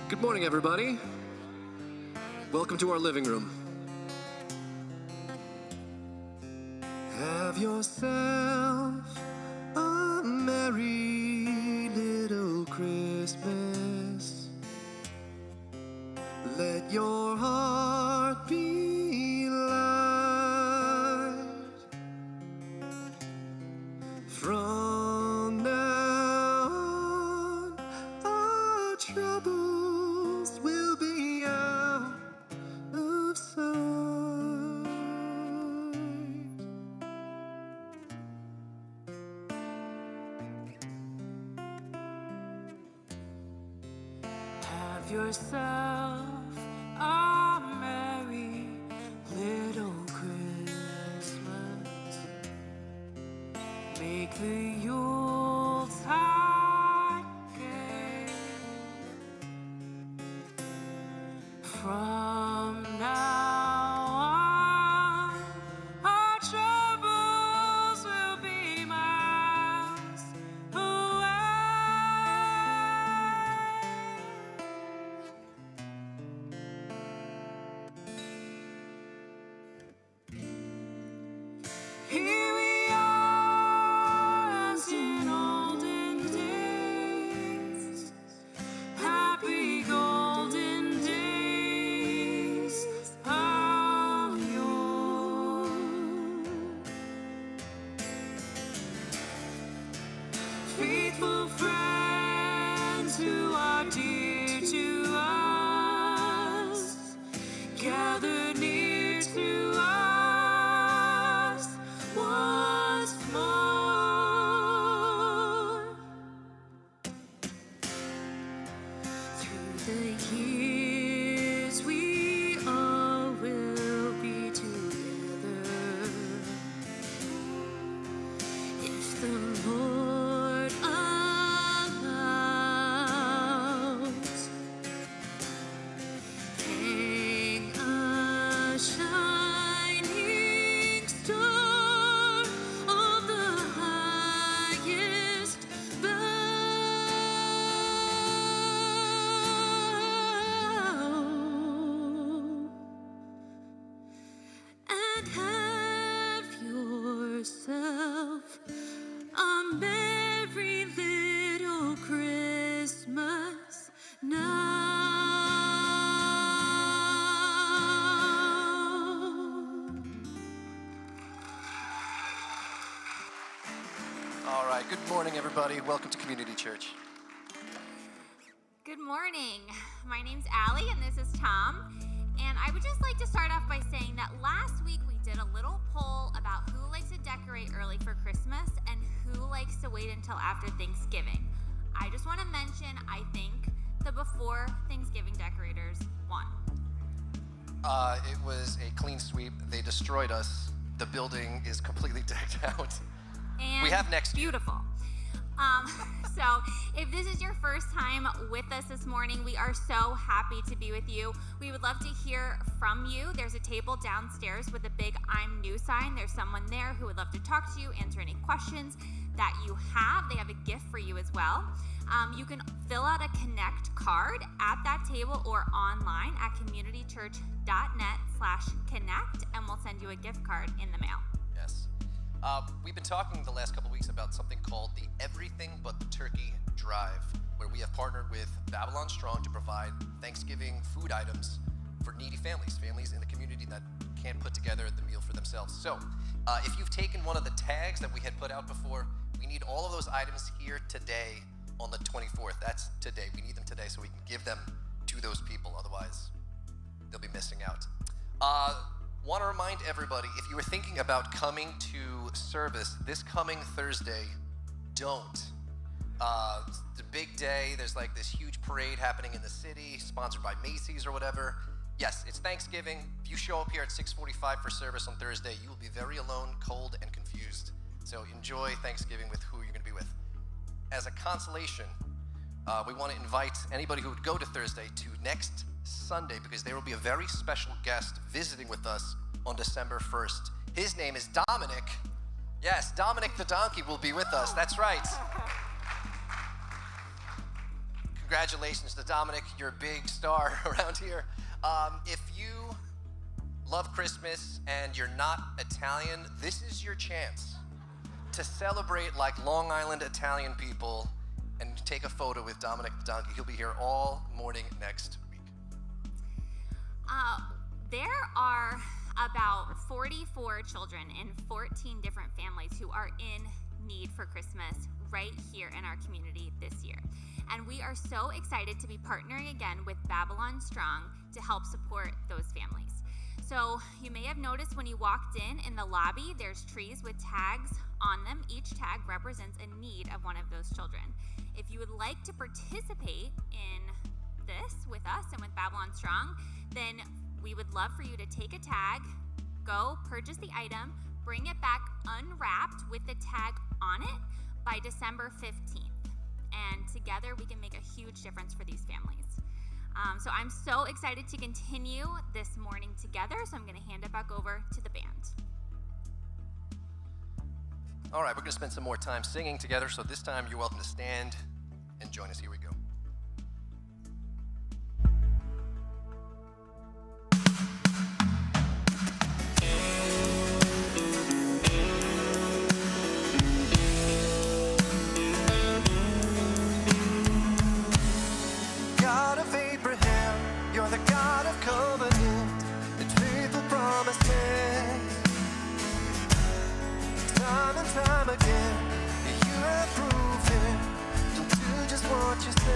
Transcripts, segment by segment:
Good morning, everybody. Welcome to our living room. Have yourself a merry little Christmas. Let your heart be light. From now on, our troubles will be out of sight. Have yourself a merry little Christmas. Make the Yuletide gay. From now on, our troubles will be miles away. Here we are as in olden days, happy golden days of yore. Faithful friends who are dear to us, gathered near to us once more. Through the years we all will be together, if the Lord allows. Hang a shining star on the highest bough, and have yourself a merry little Christmas now. All right, good morning, everybody. Welcome to Community Church. Good morning. My name's Allie and this is Tom. And I would just like to start off by saying that last week we did a little poll about who likes to decorate early for Christmas and who likes to wait until after Thanksgiving. I just want to mention, I think the before Thanksgiving decorators won. It was a clean sweep. They destroyed us. The building is completely decked out. And We have next year. beautiful. So if this is your first time with us this morning, we are so happy to be with you. We would love to hear from you. There's a table downstairs with a big I'm new sign. There's someone there who would love to talk to you, answer any questions that you have. They have a gift for you as well. You can fill out a Connect card at that table or online at communitychurch.net/connect, and we'll send you a gift card in the mail. Yes. We've been talking the last couple weeks about something called the Everything But the Turkey Drive, where we have partnered with Babylon Strong to provide Thanksgiving food items for needy families in the community that can't put together the meal for themselves. So, if you've taken one of the tags that we had put out before, we need all of those items here today on the 24th. That's today. We need them today so we can give them to those people. Otherwise, they'll be missing out. Want to remind everybody, if you were thinking about coming to service this coming Thursday, don't. It's a big day. There's like this huge parade happening in the city, sponsored by Macy's or whatever. Yes, it's Thanksgiving. If you show up here at 6:45 for service on Thursday, you will be very alone, cold, and confused. So enjoy Thanksgiving with who you're going to be with. As a consolation, we want to invite anybody who would go to Thursday to next Sunday, because there will be a very special guest visiting with us on December 1st. His name is Dominic. Yes, Dominic the donkey will be with us. That's right. congratulations to Dominic, you're a big star around here. If you love Christmas and you're not Italian, this is your chance to celebrate like Long Island Italian people and take a photo with Dominic the Donkey. He'll be here all morning next week. There are about 44 children in 14 different families who are in need for Christmas right here in our community this year. And we are so excited to be partnering again with Babylon Strong to help support those families. So you may have noticed when you walked in the lobby, there's trees with tags on them. Each tag represents a need of one of those children. If you would like to participate in this with us and with Babylon Strong, then we would love for you to take a tag, go purchase the item, bring it back unwrapped with the tag on it by December 15th. And together we can make a huge difference for these families. So I'm so excited to continue this morning together, so I'm going to hand it back over to the band. All right, we're going to spend some more time singing together, so this time you're welcome to stand and join us. Here we go. God of Abraham, you're the God of covenant and faithful promises. Time and time again, you have proven you'll do just what you say.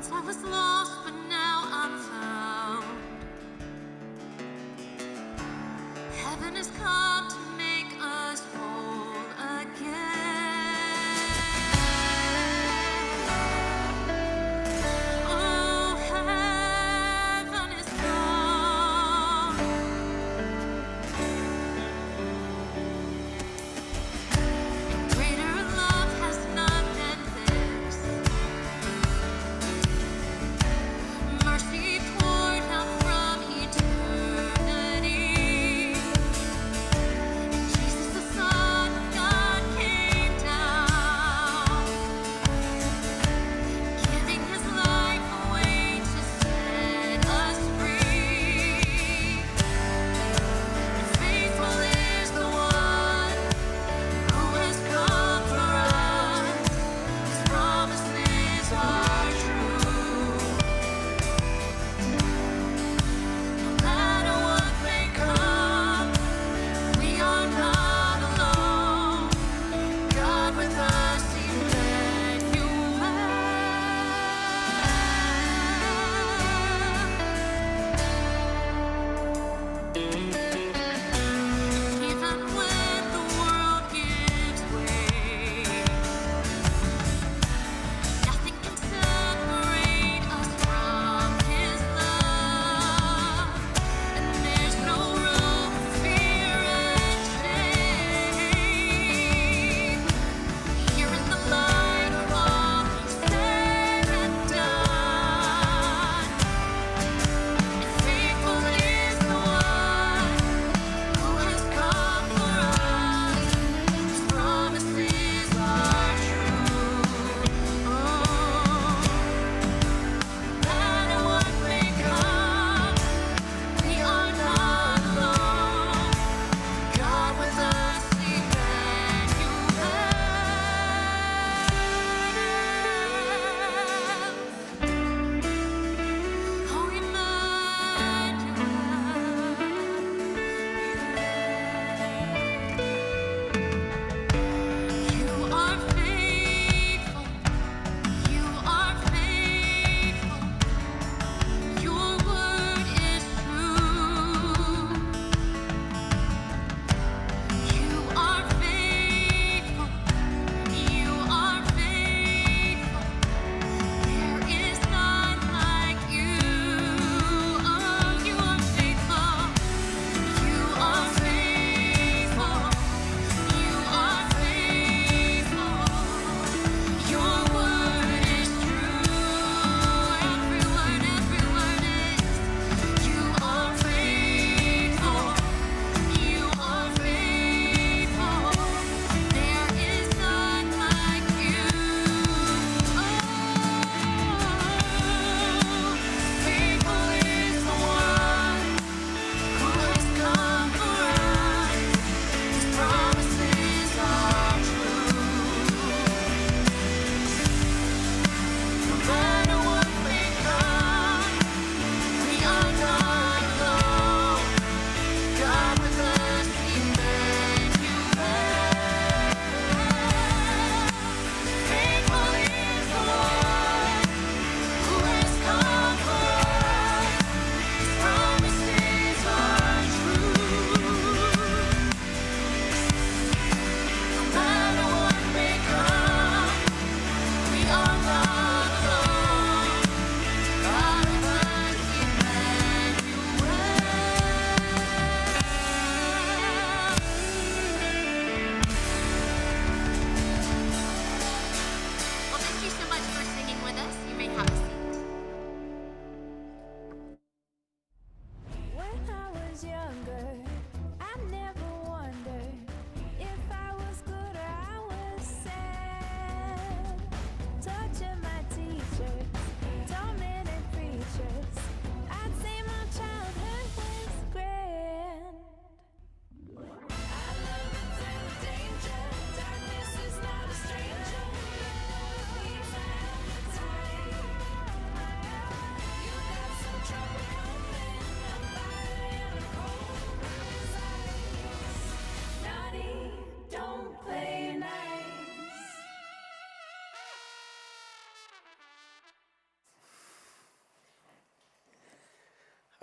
Once I was lost, but now I'm found. Heaven has come to make us whole again. Oh, heaven is come. Greater love has none than this.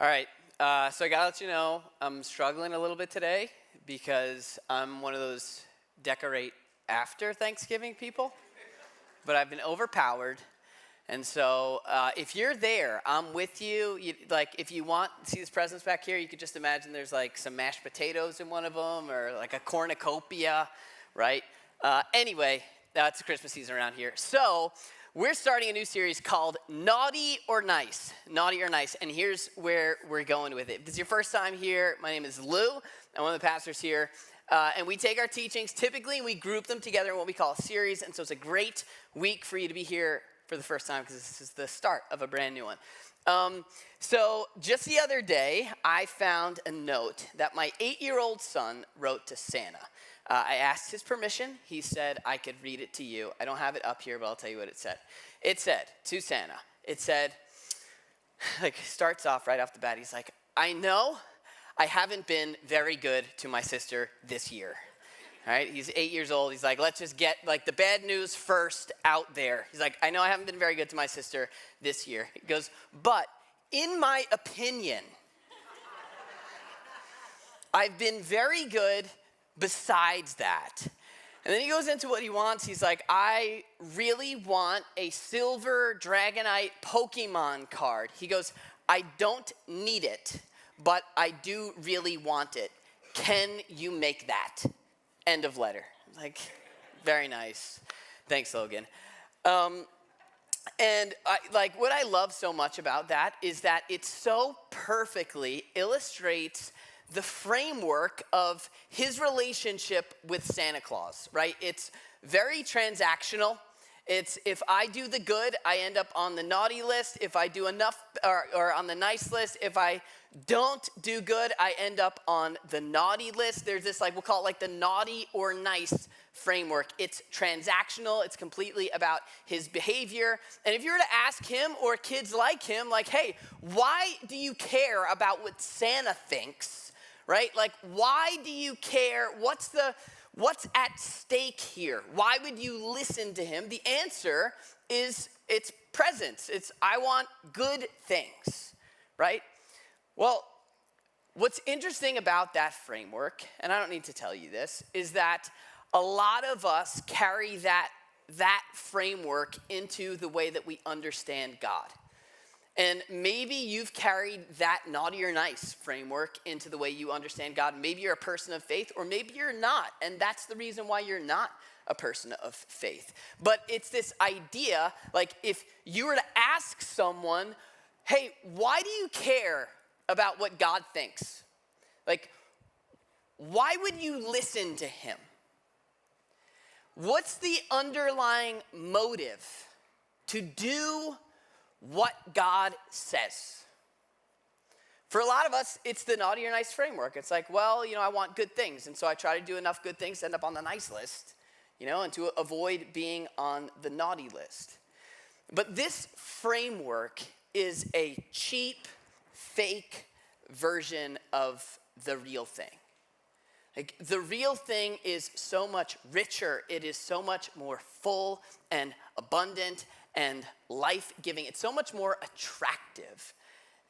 All right, so I gotta let you know, I'm struggling a little bit today because I'm one of those decorate after Thanksgiving people, but I've been overpowered. And so if you're there, I'm with you. Like, if you want to see these presents back here, you could just imagine there's like some mashed potatoes in one of them or like a cornucopia, right? Anyway, it's the Christmas season around here. So we're starting a new series called Naughty or Nice. Naughty or Nice. And here's where we're going with it. If this is your first time here, my name is Lou. I'm one of the pastors here. And we take our teachings, typically we group them together in what we call a series. And so it's a great week for you to be here for the first time because this is the start of a brand new one. So just the other day, I found a note that my 8-year-old son wrote to Santa. I asked his permission. He said I could read it to you. I don't have it up here, but I'll tell you what it said. It said, to Santa, it said, like, starts off right off the bat. He's like, I know I haven't been very good to my sister this year. All right, he's 8 years old. He's like, let's just get like the bad news first out there. He's like, I know I haven't been very good to my sister this year. He goes, but in my opinion, I've been very good besides that. And then he goes into what he wants. He's like, I really want a silver Dragonite Pokemon card. He goes, I don't need it, but I do really want it. Can you make that? End of letter. Like, very nice. Thanks, Logan. And what I love so much about that is that it so perfectly illustrates the framework of his relationship with Santa Claus, right? It's very transactional. It's if I do the good, I end up on the naughty list. If I do enough, or on the nice list. If I don't do good, I end up on the naughty list. There's this, like, we'll call it like the naughty or nice framework. It's transactional. It's completely about his behavior. And if you were to ask him or kids like him, like, hey, why do you care about what Santa thinks, right? Like, why do you care? What's at stake here? Why would you listen to him? The answer is it's presents. It's I want good things, right? Well, what's interesting about that framework, and I don't need to tell you this, is that a lot of us carry that framework into the way that we understand God. And maybe you've carried that naughty or nice framework into the way you understand God. Maybe you're a person of faith, or maybe you're not. And that's the reason why you're not a person of faith. But it's this idea, like if you were to ask someone, hey, why do you care about what God thinks? Like, why would you listen to him? What's the underlying motive to do what God says? For a lot of us, it's the naughty or nice framework. It's like, well, I want good things, and so I try to do enough good things to end up on the nice list, and to avoid being on the naughty list. But this framework is a cheap, fake version of the real thing. Like, the real thing is so much richer. It is so much more full and abundant and life-giving. It's so much more attractive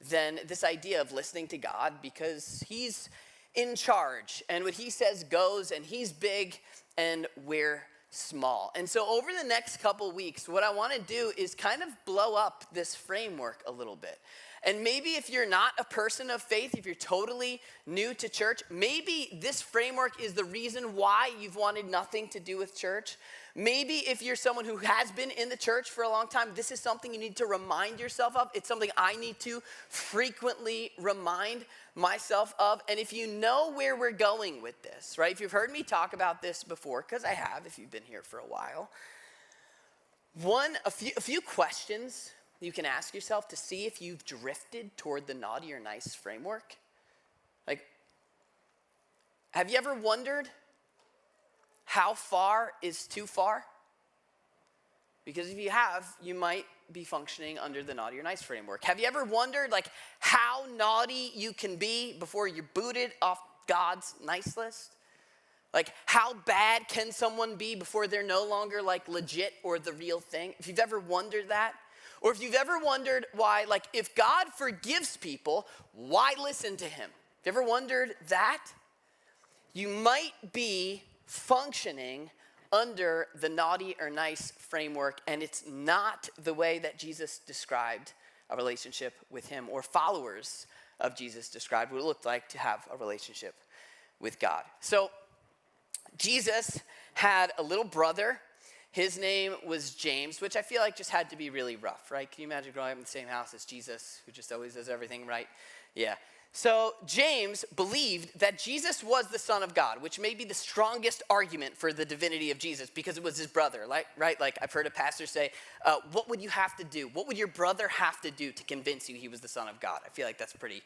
than this idea of listening to God because he's in charge and what he says goes and he's big and we're small. And so over the next couple weeks, what I want to do is kind of blow up this framework a little bit. And maybe if you're not a person of faith, if you're totally new to church, maybe this framework is the reason why you've wanted nothing to do with church. Maybe if you're someone who has been in the church for a long time, this is something you need to remind yourself of. It's something I need to frequently remind myself of. And if you know where we're going with this, right? If you've heard me talk about this before, because I have if you've been here for a while, a few questions you can ask yourself to see if you've drifted toward the naughty or nice framework. Like, have you ever wondered how far is too far? Because if you have, you might be functioning under the naughty or nice framework. Have you ever wondered, like, how naughty you can be before you're booted off God's nice list? Like, how bad can someone be before they're no longer, like, legit or the real thing? If you've ever wondered that, Or if you've ever wondered why, like, if God forgives people, why listen to him? If you ever wondered that? You might be functioning under the naughty or nice framework, and it's not the way that Jesus described a relationship with him, or followers of Jesus described what it looked like to have a relationship with God. So Jesus had a little brother. His name was James, which I feel like just had to be really rough, right? Can you imagine growing up in the same house as Jesus, who just always does everything right? Yeah. So James believed that Jesus was the Son of God, which may be the strongest argument for the divinity of Jesus, because it was his brother, right? Like I've heard a pastor say, what would you have to do? What would your brother have to do to convince you he was the Son of God? I feel like that's pretty,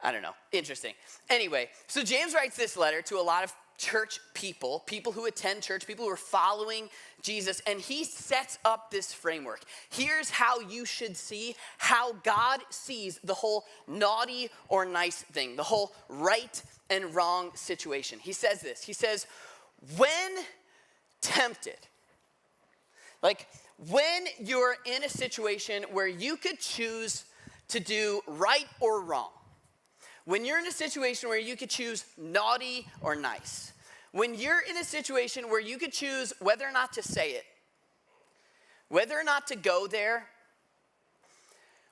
I don't know, interesting. Anyway, so James writes this letter to a lot of church people who attend church, people who are following Jesus, and he sets up this framework. Here's how you should see how God sees the whole naughty or nice thing, the whole right and wrong situation. He says this, he says, when tempted, like when you're in a situation where you could choose to do right or wrong, when you're in a situation where you could choose naughty or nice, when you're in a situation where you could choose whether or not to say it, whether or not to go there,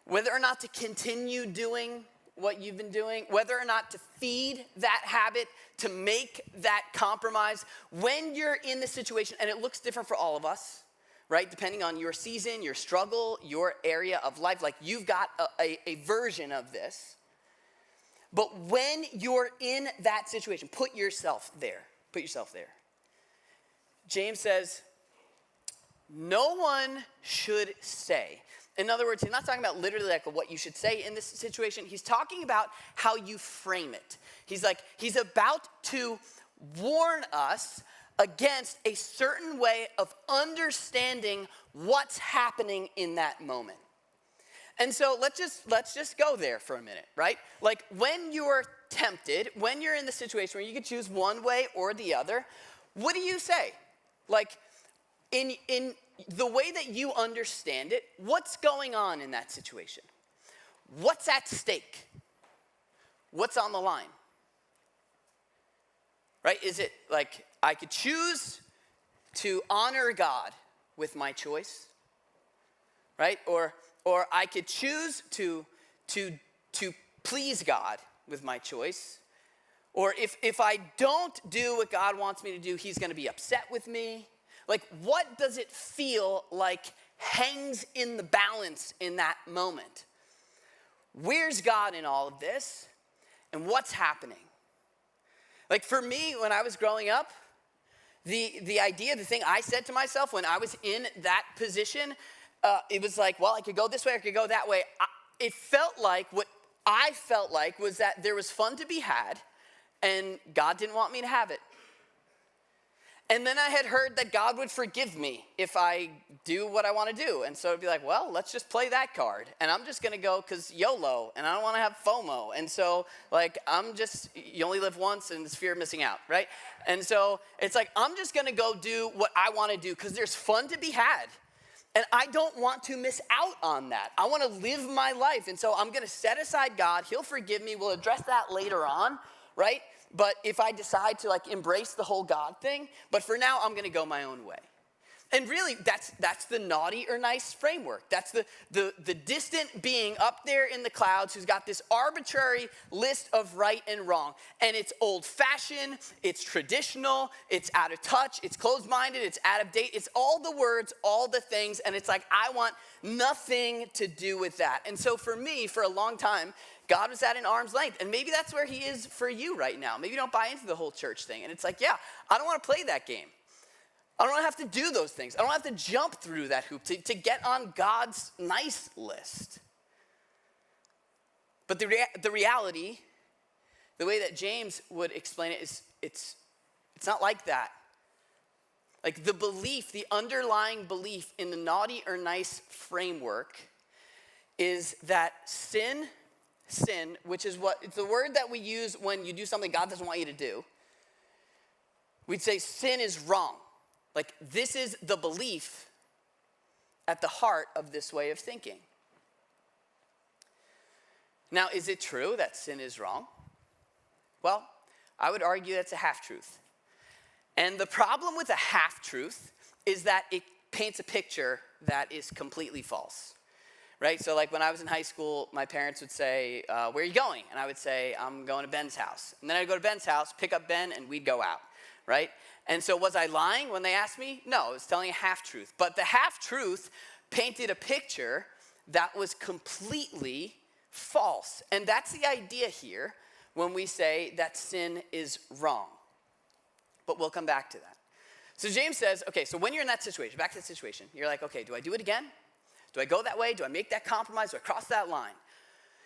whether or not to continue doing what you've been doing, whether or not to feed that habit, to make that compromise, when you're in the situation, and it looks different for all of us, right? Depending on your season, your struggle, your area of life, like you've got a version of this. But when you're in that situation, put yourself there. Put yourself there. James says, no one should say. In other words, he's not talking about literally like what you should say in this situation. He's talking about how you frame it. He's about to warn us against a certain way of understanding what's happening in that moment. And so let's just go there for a minute, right? Like when you're tempted, when you're in the situation where you could choose one way or the other, what do you say? Like in the way that you understand it, what's going on in that situation? What's at stake? What's on the line? Right? Is it like I could choose to honor God with my choice? Right? Or I could choose to please God with my choice. Or if I don't do what God wants me to do, he's going to be upset with me. Like, what does it feel like hangs in the balance in that moment? Where's God in all of this? And what's happening? Like, for me, when I was growing up, the idea, the thing I said to myself when I was in that position, it was like, well, I could go this way, I could go that way. It felt like, what I felt like was that there was fun to be had, and God didn't want me to have it. And then I had heard that God would forgive me if I do what I want to do. And so it'd be like, well, let's just play that card. And I'm just going to go because YOLO, and I don't want to have FOMO. And so, like, you only live once, and it's fear of missing out, right? And so it's like, I'm just going to go do what I want to do because there's fun to be had. And I don't want to miss out on that. I want to live my life. And so I'm going to set aside God. He'll forgive me. We'll address that later on, right? But if I decide to like embrace the whole God thing, but for now I'm going to go my own way. And really, that's the naughty or nice framework. That's the distant being up there in the clouds who's got this arbitrary list of right and wrong. And it's old-fashioned, it's traditional, it's out of touch, it's closed-minded, it's out of date. It's all the words, all the things, and it's like, I want nothing to do with that. And so for me, for a long time, God was at an arm's length. And maybe that's where he is for you right now. Maybe you don't buy into the whole church thing. And it's like, yeah, I don't want to play that game. I don't have to do those things. I don't have to jump through that hoop to get on God's nice list. But the reality, the way that James would explain it is it's not like that. Like the belief, the underlying belief in the naughty or nice framework is that sin, which is it's the word that we use when you do something God doesn't want you to do. We'd say sin is wrong. Like, this is the belief at the heart of this way of thinking. Now, is it true that sin is wrong? Well, I would argue that's a half-truth. And the problem with a half-truth is that it paints a picture that is completely false, right? So like when I was in high school, my parents would say, where are you going? And I would say, I'm going to Ben's house. And then I'd go to Ben's house, pick up Ben, and we'd go out, right? And so was I lying when they asked me? No, I was telling a half-truth. But the half-truth painted a picture that was completely false. And that's the idea here when we say that sin is wrong. But we'll come back to that. So James says, okay, so when you're in that situation, back to the situation, you're like, okay, do I do it again? Do I go that way? Do I make that compromise? Do I cross that line?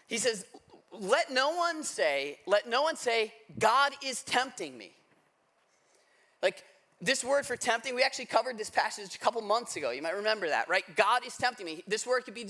He says, let no one say, God is tempting me. Like, this word for tempting, we actually covered this passage a couple months ago. You might remember that, right? God is tempting me. This word could be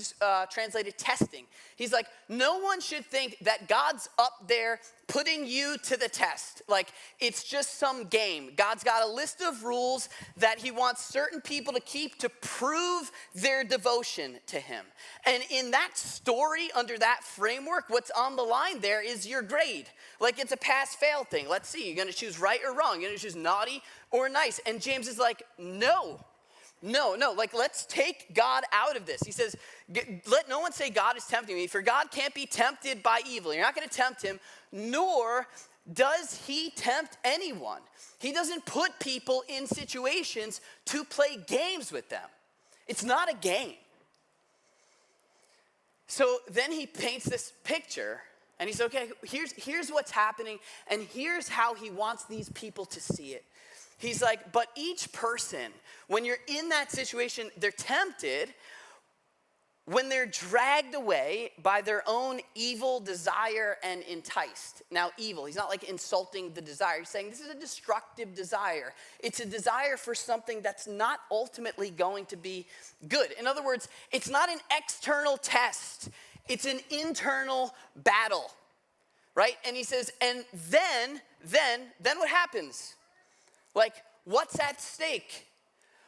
translated testing. He's like, no one should think that God's up there putting you to the test. Like, it's just some game. God's got a list of rules that he wants certain people to keep to prove their devotion to him. And in that story, under that framework, what's on the line there is your grade. Like, it's a pass-fail thing. Let's see, you're going to choose right or wrong. You're going to choose naughty or nice. And James is like, no. Like, let's take God out of this. He says, let no one say God is tempting me, for God can't be tempted by evil. You're not going to tempt him, nor does he tempt anyone. He doesn't put people in situations to play games with them. It's not a game. So then he paints this picture, and he says, okay, here's what's happening, and here's how he wants these people to see it. He's like, but each person, when you're in that situation, they're tempted when they're dragged away by their own evil desire and enticed. Now, evil, he's not like insulting the desire. He's saying this is a destructive desire. It's a desire for something that's not ultimately going to be good. In other words, it's not an external test. It's an internal battle, right? And he says, and then what happens? Like, what's at stake?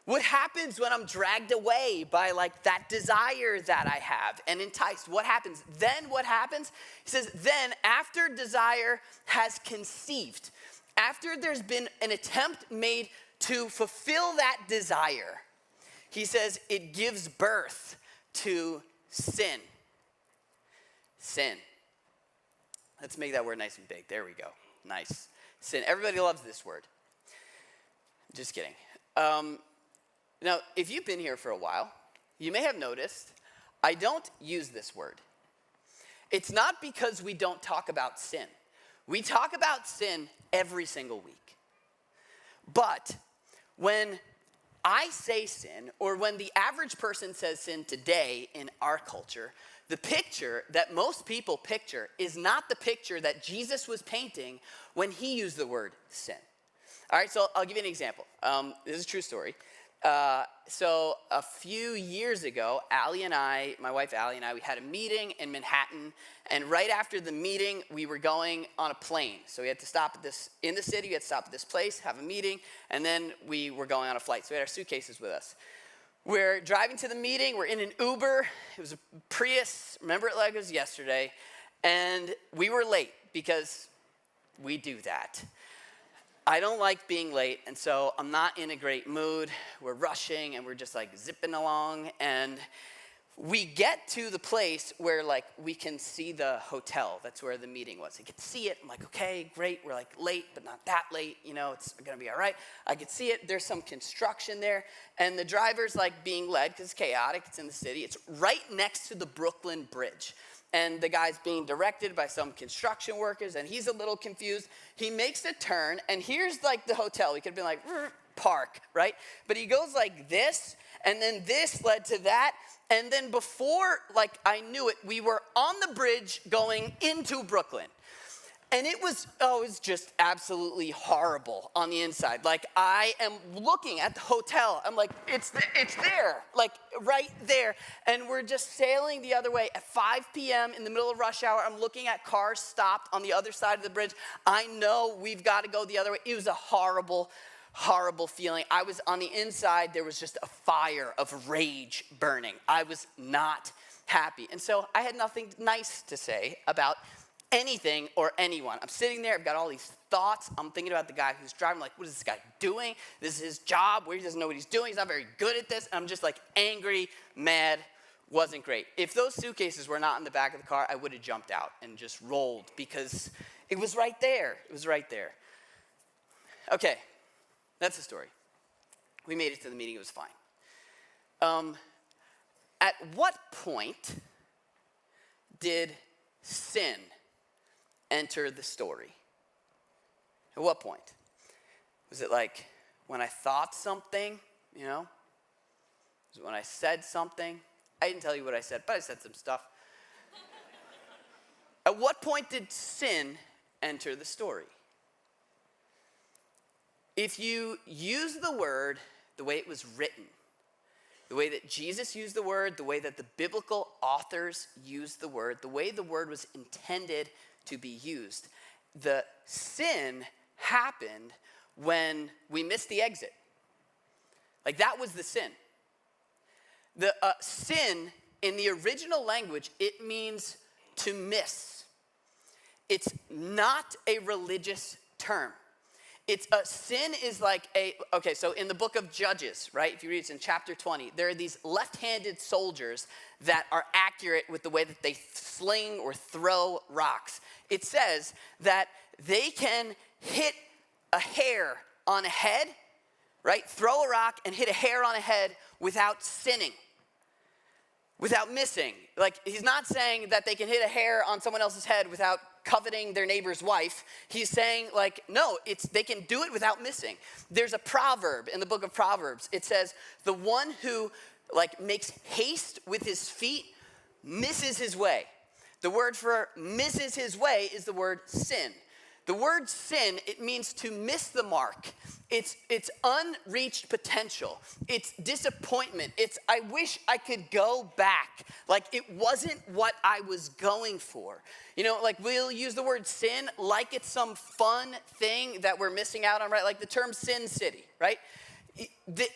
What happens when I'm dragged away by like that desire that I have and enticed? What happens? Then what happens? He says, then after desire has conceived, after there's been an attempt made to fulfill that desire, he says it gives birth to sin. Sin. Let's make that word nice and big. There we go. Nice. Sin. Everybody loves this word. Just kidding. Now, if you've been here for a while, you may have noticed I don't use this word. It's not because we don't talk about sin. We talk about sin every single week. But when I say sin, or when the average person says sin today in our culture, the picture that most people picture is not the picture that Jesus was painting when he used the word sin. All right, so I'll give you an example. This is a true story. So a few years ago, my wife Allie and I, we had a meeting in Manhattan, and right after the meeting, we were going on a plane. So we had to stop in the city, we had to stop at this place, have a meeting, and then we were going on a flight. So we had our suitcases with us. We're driving to the meeting, we're in an Uber, it was a Prius, remember it like it was yesterday, and we were late because we do that. I don't like being late, and so I'm not in a great mood. We're rushing, and we're just like zipping along, and we get to the place where like we can see the hotel. That's where the meeting was. I could see it. I'm like, okay, great. We're like late, but not that late. You know, it's gonna be all right. I could see it. There's some construction there, and the driver's like being led because it's chaotic. It's in the city. It's right next to the Brooklyn Bridge. And the guy's being directed by some construction workers, and he's a little confused. He makes a turn, and here's like the hotel. We could have been like, park, right? But he goes like this, and then this led to that. And then before like I knew it, we were on the bridge going into Brooklyn. And it was just absolutely horrible on the inside. Like, I am looking at the hotel. I'm like, it's there, like right there. And we're just sailing the other way at 5 p.m. in the middle of rush hour. I'm looking at cars stopped on the other side of the bridge. I know we've got to go the other way. It was a horrible, horrible feeling. I was on the inside. There was just a fire of rage burning. I was not happy. And so I had nothing nice to say about anything or anyone. I'm sitting there, I've got all these thoughts. I'm thinking about the guy who's driving, like, what is this guy doing? This is his job, where he doesn't know what he's doing. He's not very good at this. And I'm just like angry, mad, wasn't great. If those suitcases were not in the back of the car, I would have jumped out and just rolled because it was right there. It was right there. Okay, that's the story. We made it to the meeting, it was fine. At what point did sin enter the story? At what point? Was it like when I thought something, Was it when I said something? I didn't tell you what I said, but I said some stuff. At what point did sin enter the story? If you use the word the way it was written, the way that Jesus used the word, the way that the biblical authors used the word, the way the word was intended to be used, the sin happened when we missed the exit. Like that was the sin. The sin in the original language, it means to miss. It's not a religious term. Sin is like so in the book of Judges, right? If you read, it's in chapter 20, there are these left-handed soldiers that are accurate with the way that they sling or throw rocks. It says that they can hit a hair on a head, right? Throw a rock and hit a hair on a head without sinning, without missing. Like, he's not saying that they can hit a hair on someone else's head without coveting their neighbor's wife. He's saying, like, no, they can do it without missing. There's a proverb in the book of Proverbs. It says, the one who, makes haste with his feet misses his way. The word for misses his way is the word sin. The word sin, it means to miss the mark. It's unreached potential. It's disappointment. It's I wish I could go back. Like it wasn't what I was going for. We'll use the word sin like it's some fun thing that we're missing out on, right? Like the term Sin City, right?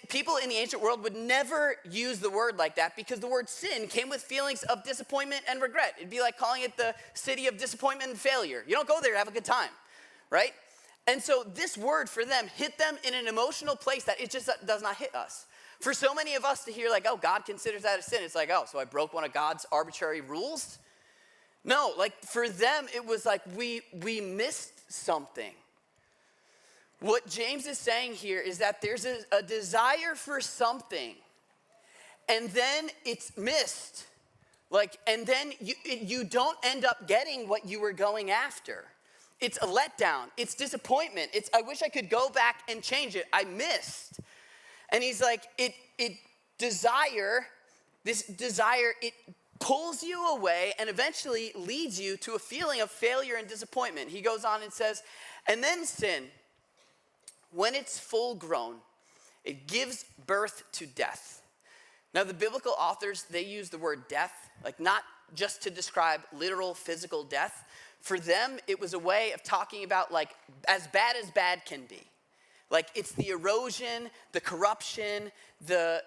People in the ancient world would never use the word like that because the word sin came with feelings of disappointment and regret. It'd be like calling it the city of disappointment and failure. You don't go there to have a good time, right? And so this word for them hit them in an emotional place that it just does not hit us. For so many of us to hear like, oh, God considers that a sin. It's like, oh, so I broke one of God's arbitrary rules? No, for them, it was like we missed something. What James is saying here is that there's a desire for something, and then it's missed. And then you don't end up getting what you were going after. It's a letdown. It's disappointment. It's, I wish I could go back and change it. I missed. And he's like, this desire, it pulls you away and eventually leads you to a feeling of failure and disappointment. He goes on and says, and then sin, when it's full grown, it gives birth to death. Now, the biblical authors, they use the word death, not just to describe literal physical death. For them, it was a way of talking about as bad can be. It's the erosion, the corruption, the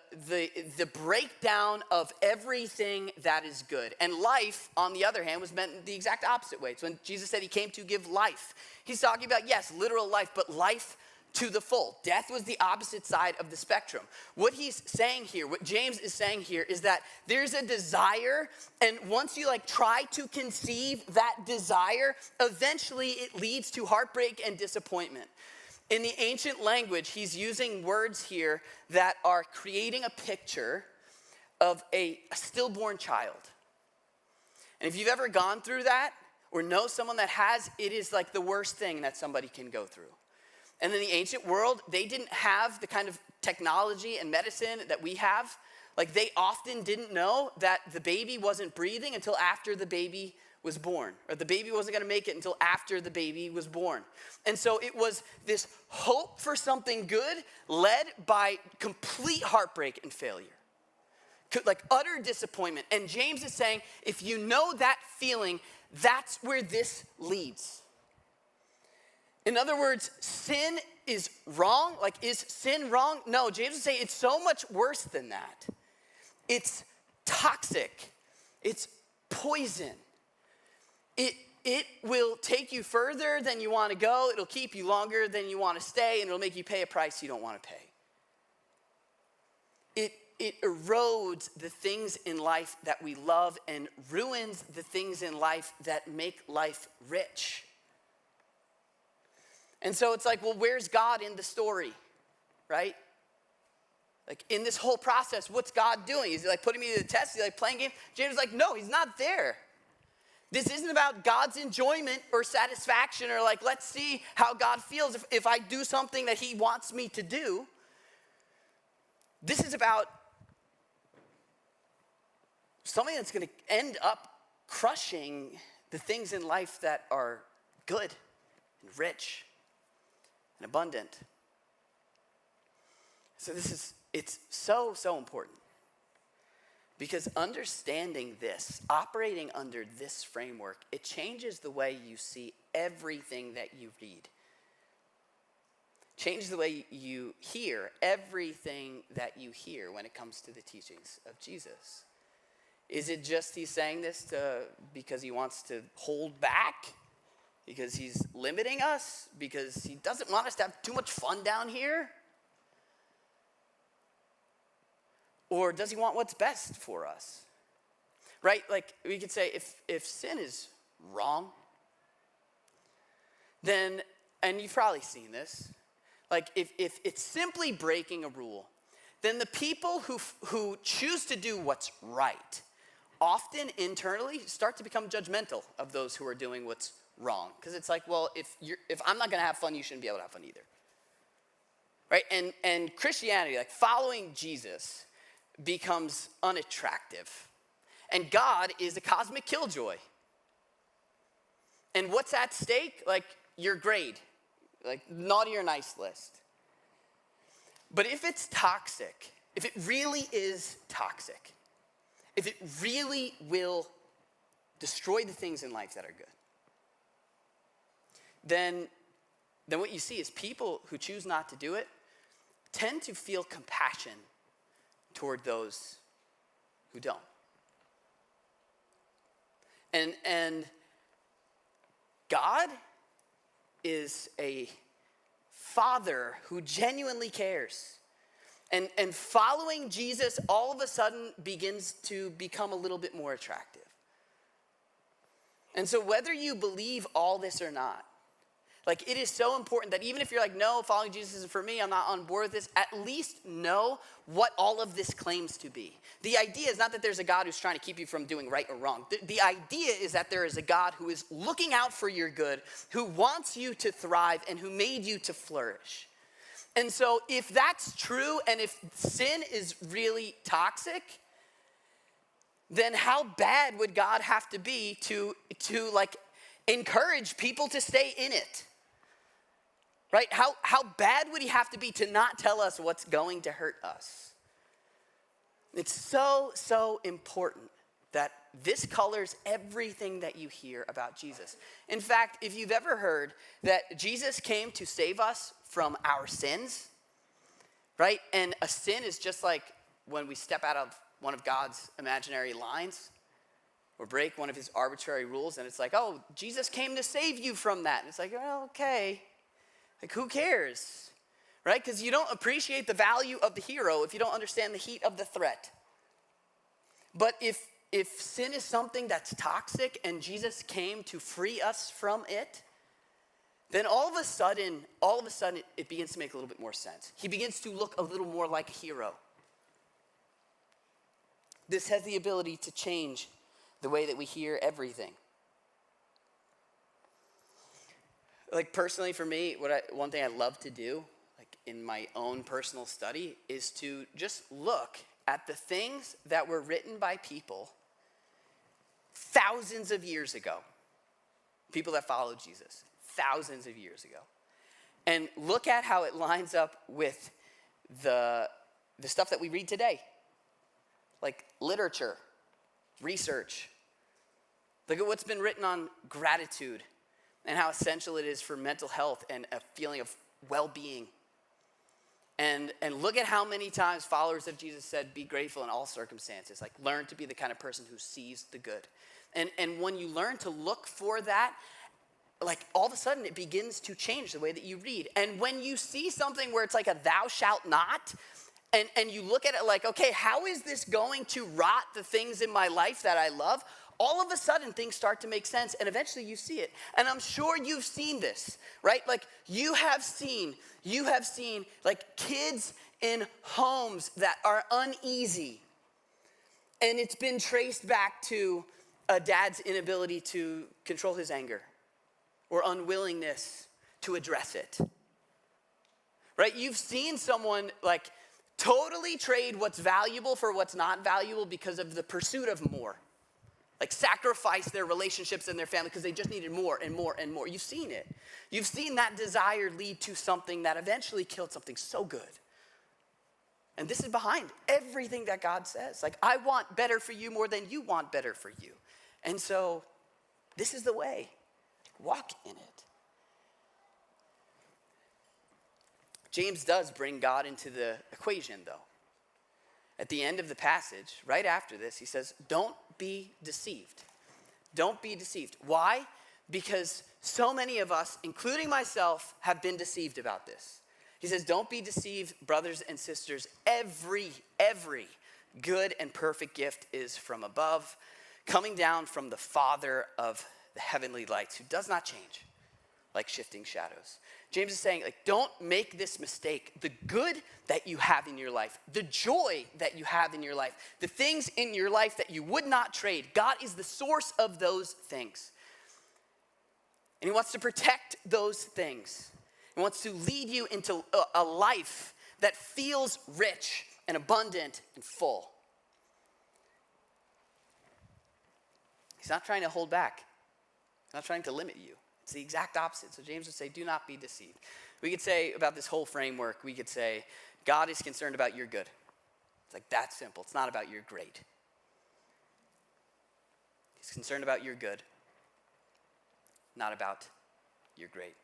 breakdown of everything that is good. And life, on the other hand, was meant the exact opposite way. So when Jesus said he came to give life, he's talking about, yes, literal life, but life to the full. Death was the opposite side of the spectrum. What he's saying here, what James is saying here is that there's a desire, and once you try to conceive that desire, eventually it leads to heartbreak and disappointment. In the ancient language, he's using words here that are creating a picture of a stillborn child. And if you've ever gone through that or know someone that has, it is the worst thing that somebody can go through. And in the ancient world, they didn't have the kind of technology and medicine that we have. They often didn't know that the baby wasn't breathing until after the baby was born, or the baby wasn't going to make it until after the baby was born. And so it was this hope for something good led by complete heartbreak and failure, utter disappointment. And James is saying, if you know that feeling, that's where this leads. In other words, sin is wrong. Is sin wrong? No, James would say it's so much worse than that. It's toxic. It's poison. It will take you further than you want to go. It'll keep you longer than you want to stay, and it'll make you pay a price you don't want to pay. It erodes the things in life that we love and ruins the things in life that make life rich. And so it's like, well, where's God in the story, right? Like in this whole process, what's God doing? Is he like putting me to the test? Is he like playing games? James is like, no, he's not there. This isn't about God's enjoyment or satisfaction or like, let's see how God feels if I do something that he wants me to do. This is about something that's going to end up crushing the things in life that are good and rich and abundant. So it's so important. Because understanding this, operating under this framework, it changes the way you see everything that you read. Changes the way you hear everything that you hear when it comes to the teachings of Jesus. Is it just he's saying this because he wants to hold back? Because he's limiting us? Because he doesn't want us to have too much fun down here? Or does he want what's best for us? Right? Like we could say if sin is wrong, then, and you've probably seen this, like if it's simply breaking a rule, then the people who choose to do what's right often internally start to become judgmental of those who are doing what's wrong. Because it's like, well, if I'm not going to have fun, you shouldn't be able to have fun either. Right? And Christianity, like following Jesus, becomes unattractive. And God is a cosmic killjoy. And what's at stake? Like your grade, like naughty or nice list. But if it's toxic, if it really is toxic, if it really will destroy the things in life that are good, then what you see is people who choose not to do it tend to feel compassion toward those who don't. And God is a father who genuinely cares. And following Jesus all of a sudden begins to become a little bit more attractive. And so whether you believe all this or not, like it is so important that even if you're like, no, following Jesus isn't for me, I'm not on board with this, at least know what all of this claims to be. The idea is not that there's a God who's trying to keep you from doing right or wrong. The idea is that there is a God who is looking out for your good, who wants you to thrive, and who made you to flourish. And so if that's true, and if sin is really toxic, then how bad would God have to be to like encourage people to stay in it? Right? How bad would he have to be to not tell us what's going to hurt us? It's so important that this colors everything that you hear about Jesus. In fact, if you've ever heard that Jesus came to save us from our sins, right? And a sin is just like when we step out of one of God's imaginary lines or break one of his arbitrary rules, and it's like, oh, Jesus came to save you from that. And it's like, well, okay. Like, who cares? Right? Because you don't appreciate the value of the hero if you don't understand the heat of the threat. But if sin is something that's toxic and Jesus came to free us from it, then all of a sudden, it begins to make a little bit more sense. He begins to look a little more like a hero. This has the ability to change the way that we hear everything. Like personally for me, one thing I love to do, like in my own personal study, is to just look at the things that were written by people thousands of years ago. People that followed Jesus thousands of years ago. And look at how it lines up with the stuff that we read today. Like literature, research. Look at what's been written on gratitude and how essential it is for mental health and a feeling of well-being. And look at how many times followers of Jesus said, be grateful in all circumstances. Like, learn to be the kind of person who sees the good. And when you learn to look for that, like, all of a sudden it begins to change the way that you read. And when you see something where it's like a thou shalt not, and you look at it like, okay, how is this going to rot the things in my life that I love? All of a sudden things start to make sense, and eventually you see it. And I'm sure you've seen this, right? Like, you have seen like kids in homes that are uneasy. And it's been traced back to a dad's inability to control his anger or unwillingness to address it. Right? You've seen someone like totally trade what's valuable for what's not valuable because of the pursuit of more. Like, sacrifice their relationships and their family because they just needed more and more and more. You've seen it. You've seen that desire lead to something that eventually killed something so good. And this is behind everything that God says. Like, I want better for you more than you want better for you. And so this is the way. Walk in it. James does bring God into the equation, though. At the end of the passage, right after this, he says, don't be deceived. Don't be deceived. Why? Because so many of us, including myself, have been deceived about this. He says, don't be deceived, brothers and sisters. Every good and perfect gift is from above, coming down from the Father of the heavenly lights, who does not change like shifting shadows. James is saying, like, don't make this mistake. The good that you have in your life, the joy that you have in your life, the things in your life that you would not trade, God is the source of those things. And he wants to protect those things. He wants to lead you into a life that feels rich and abundant and full. He's not trying to hold back. He's not trying to limit you. It's the exact opposite. So James would say, do not be deceived. We could say about this whole framework, we could say, God is concerned about your good. It's like that simple. It's not about your great. He's concerned about your good, not about your great.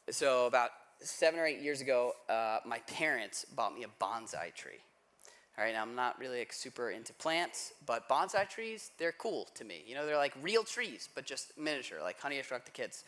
So about 7 or 8 years ago, my parents bought me a bonsai tree. All right, now I'm not really like super into plants, but bonsai trees, they're cool to me. You know, they're like real trees, but just miniature, like Honey, I Shrunk the Kids.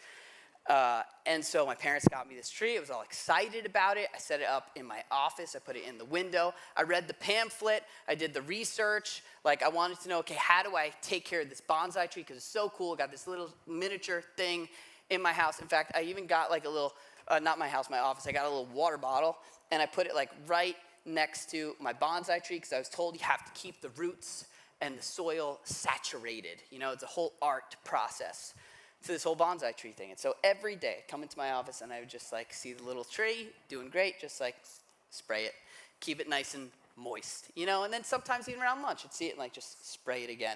And so my parents got me this tree. I was all excited about it. I set it up in my office. I put it in the window. I read the pamphlet. I did the research. Like, I wanted to know, okay, how do I take care of this bonsai tree? Because it's so cool. I got this little miniature thing in my house. In fact, I even got like a little, not my house, my office. I got a little water bottle, and I put it like right next to my bonsai tree because I was told you have to keep the roots and the soil saturated. You know, it's a whole art process to this whole bonsai tree thing. And so every day I'd come into my office and I would just like see the little tree doing great, just like spray it, keep it nice and moist, you know, and then sometimes even around lunch I'd see it and like just spray it again.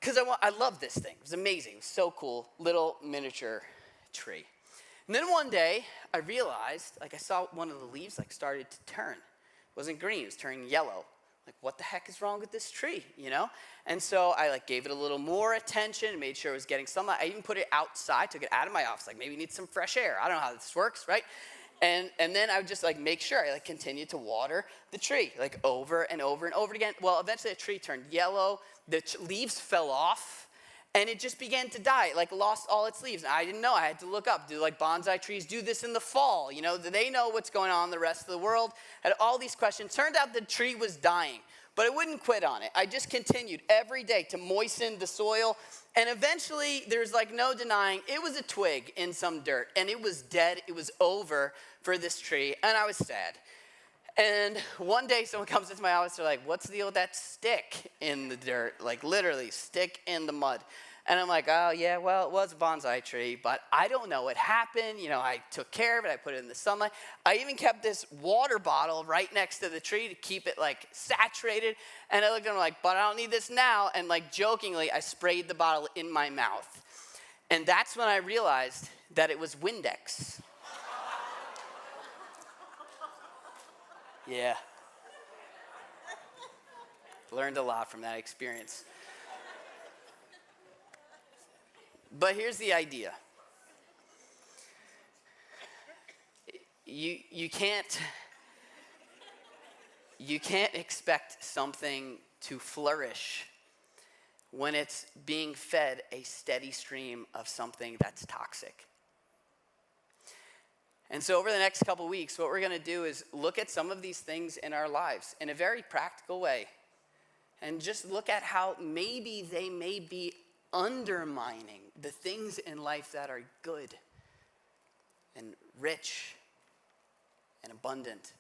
Because I love this thing. It was amazing. It was so cool. Little miniature tree. And then one day I realized, like, I saw one of the leaves like started to turn. It wasn't green, it was turning yellow. Like, what the heck is wrong with this tree, you know? And so I like gave it a little more attention, made sure it was getting sunlight. I even put it outside, took it out of my office, like maybe it needs some fresh air. I don't know how this works, right? And then I would just like make sure I like continued to water the tree like over and over and over again. Well, eventually the tree turned yellow, the leaves fell off, and it just began to die. It like lost all its leaves. And I didn't know. I had to look up. Do like bonsai trees do this in the fall? You know, do they know what's going on in the rest of the world? I had all these questions. Turned out the tree was dying, but I wouldn't quit on it. I just continued every day to moisten the soil. And eventually, there's like no denying, it was a twig in some dirt. And it was dead. It was over for this tree. And I was sad. And one day someone comes into my office, they're like, what's the deal with that stick in the dirt? Like literally, stick in the mud. And I'm like, oh yeah, well, it was a bonsai tree, but I don't know what happened. You know, I took care of it, I put it in the sunlight. I even kept this water bottle right next to the tree to keep it like saturated. And I looked at him like, but I don't need this now. And like jokingly, I sprayed the bottle in my mouth. And that's when I realized that it was Windex. Yeah. Learned a lot from that experience. But here's the idea. you can't expect something to flourish when it's being fed a steady stream of something that's toxic. And so over the next couple weeks, what we're going to do is look at some of these things in our lives in a very practical way and just look at how maybe they may be undermining the things in life that are good and rich and abundant.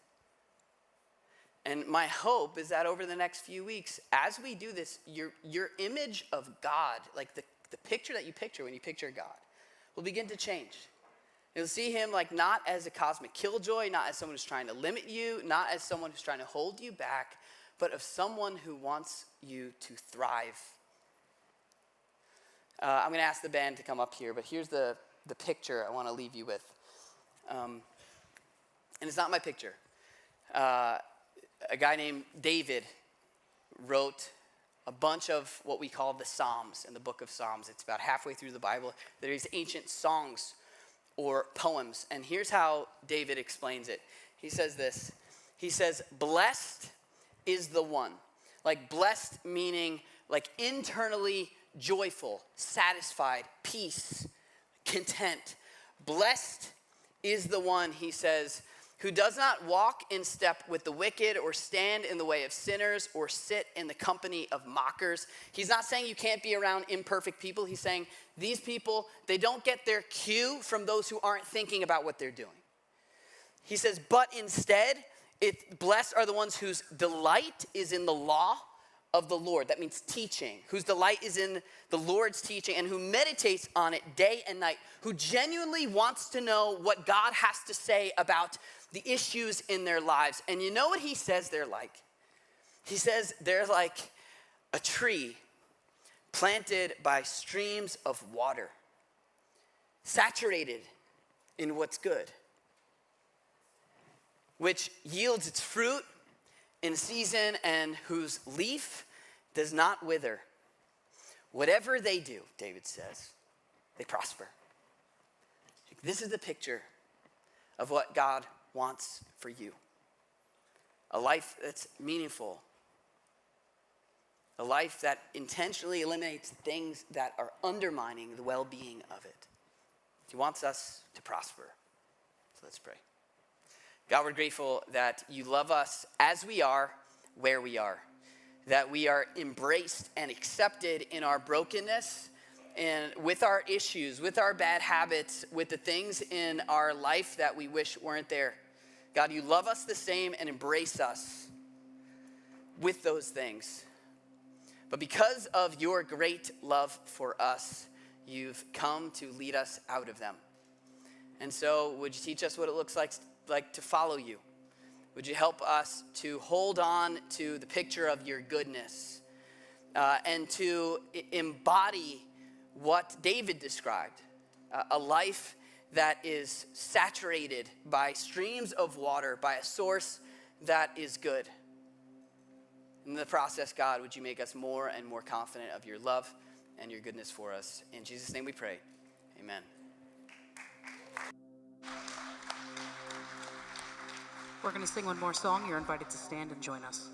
And my hope is that over the next few weeks, as we do this, your image of God, like the picture that you picture when you picture God, will begin to change. You'll see him like not as a cosmic killjoy, not as someone who's trying to limit you, not as someone who's trying to hold you back, but of someone who wants you to thrive. I'm going to ask the band to come up here, but here's the picture I want to leave you with. And it's not my picture. A guy named David wrote a bunch of what we call the Psalms in the book of Psalms. It's about halfway through the Bible. There are these ancient songs or poems. And here's how David explains it. He says this. He says, blessed is the one. Like blessed meaning like internally joyful, satisfied, peace, content. Blessed is the one, he says, who does not walk in step with the wicked or stand in the way of sinners or sit in the company of mockers. He's not saying you can't be around imperfect people. He's saying these people, they don't get their cue from those who aren't thinking about what they're doing. He says, but instead, blessed are the ones whose delight is in the law of the Lord. That means teaching. Whose delight is in the Lord's teaching and who meditates on it day and night. Who genuinely wants to know what God has to say about the issues in their lives. And you know what he says they're like? He says they're like a tree planted by streams of water, saturated in what's good, which yields its fruit in season and whose leaf does not wither. Whatever they do, David says, they prosper. This is the picture of what God wants for you. A life that's meaningful. A life that intentionally eliminates things that are undermining the well-being of it. He wants us to prosper. So let's pray. God, we're grateful that you love us as we are, where we are. That we are embraced and accepted in our brokenness and with our issues, with our bad habits, with the things in our life that we wish weren't there. God, you love us the same and embrace us with those things. But because of your great love for us, you've come to lead us out of them. And so would you teach us what it looks like to follow you? Would you help us to hold on to the picture of your goodness and to embody what David described, a life that is saturated by streams of water, by a source that is good. In the process, God, would you make us more and more confident of your love and your goodness for us. In Jesus' name we pray, amen. We're going to sing one more song. You're invited to stand and join us.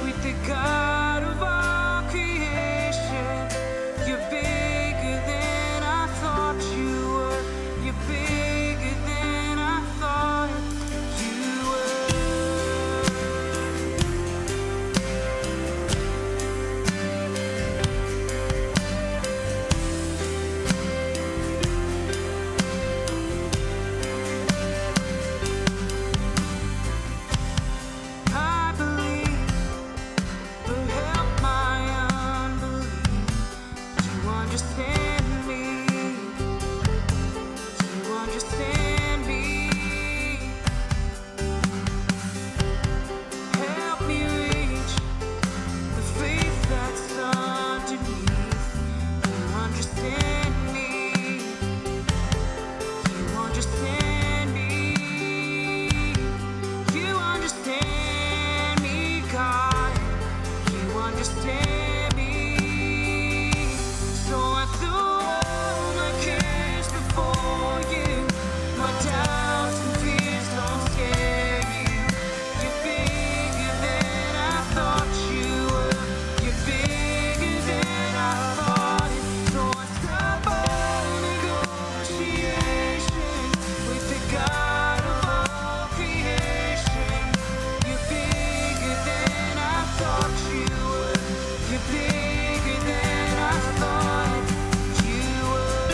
With the understand me. You understand me. Help me reach the faith that's underneath. You understand me. You understand me. You understand me, God. You understand me. So I threw all my cares before you. My doubts and fears don't scare you. You're bigger than I thought you were. You're bigger than I thought. So I stop all negotiation with the God of all creation. You're bigger than I thought you were. You're bigger than I thought you were.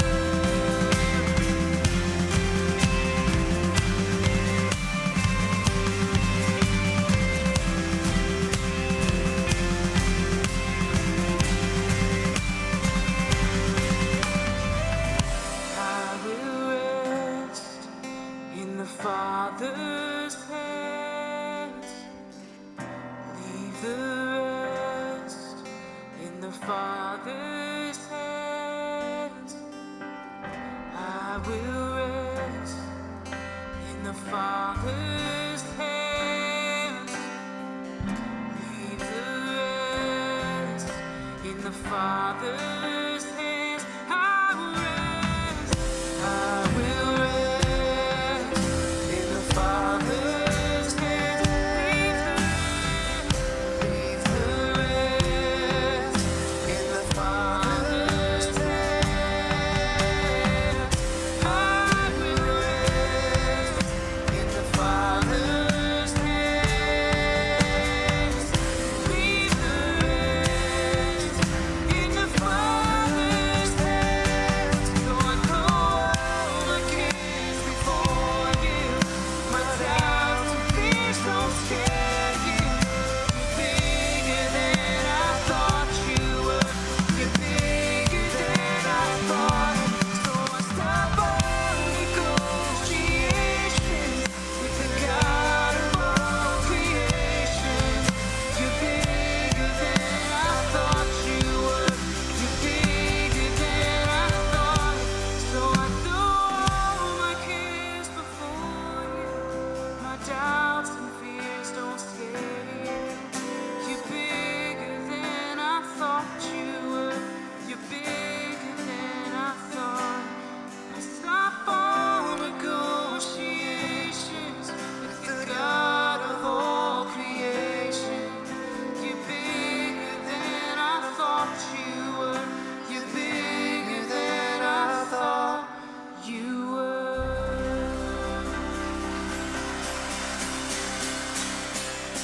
I will rest in the Father's hands. Leave the rest in the Father's hands. I will rest in the Father's hands. Leave the rest in the Father's hands. I will rest in the Father's hands. Leave the rest in the Father's hands. I will rest in the Father's hands. Leave the rest in the Father's hands. So I throw all my cares before you. My doubts and fears don't scare you. You're bigger than I thought you were. You're bigger than I thought. So I stop all negotiations with the God of all creation. You're bigger than I thought you were. You're bigger than I thought. So I throw all my cares before you. My doubts and fears don't scare you. You're bigger than I thought you were. You're bigger than I thought. I stop all negotiations with the God of all creation. You're bigger than I thought you were. You're bigger than I thought you were.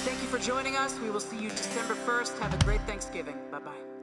Thank you for joining us. We will see you December 1st. Have a great Thanksgiving. Bye-bye.